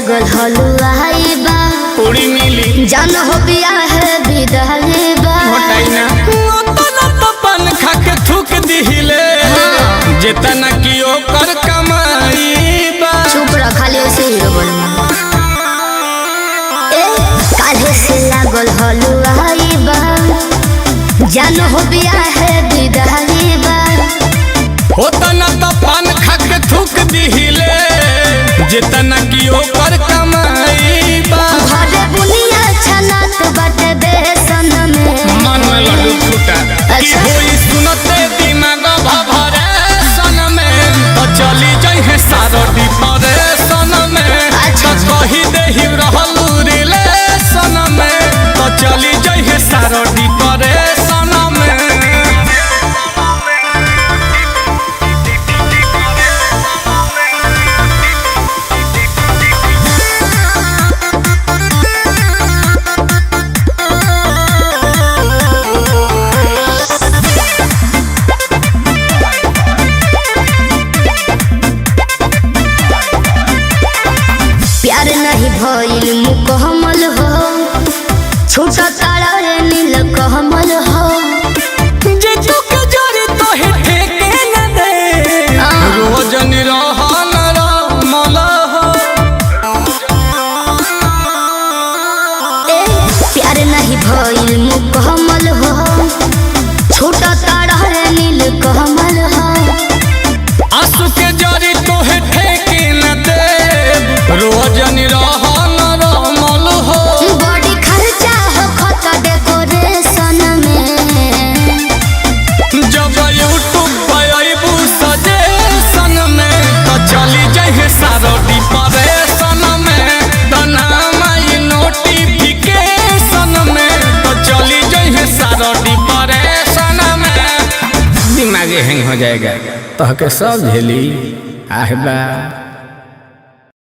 लागल हलुआई बा पूरी मिली जान हो बिया है विदाई बा होटाई ना ओतना तो पान खा के थूक दिहिले जेतना की ओकर कमाई बा। चुप रह खाली ऐसे हीरो बनना काहे से लागल हलुआई बा जान हो बिया है विदाई बा ओतना तो पान खा के थूक दिहिले जेतना की ओकर कमाई बा। भरे बुनिया छनात बाटे बेसन में मन में लड्डू फूटा अच्छा। होई सुनते दिमाग भभरे सन में तो चली जाई सारो डिप्रेशन में अच्छा। तो कही देहि रहलू रिलेशन में तो चली जाई सारो डिप्रेशन में। प्यार नहीं भइल मुकम्मल हो छोटा तारा रे नील कमल हो जे चुक जोरी तो हे ठेके न दे रोज निरहन रमल हो। प्यार नहीं भइल मुकम्मल हो छोटा तारा रे नील कमल हो आंसू के जरी तो हे ठेके न दे रोज निरहन रमल हो। बड़ी खर्चा हो खत डेकोरेशन में जब यूट्यूब पे अइबू सजेशन में तो चली जाइए सारो डिप्रेशन में तो नाम आई नोटिफिकेशन में तो चली जाइए सारो डिप्रेशन में। दिमाग हैंग हो जाएगा तो के सब झेली आहबा।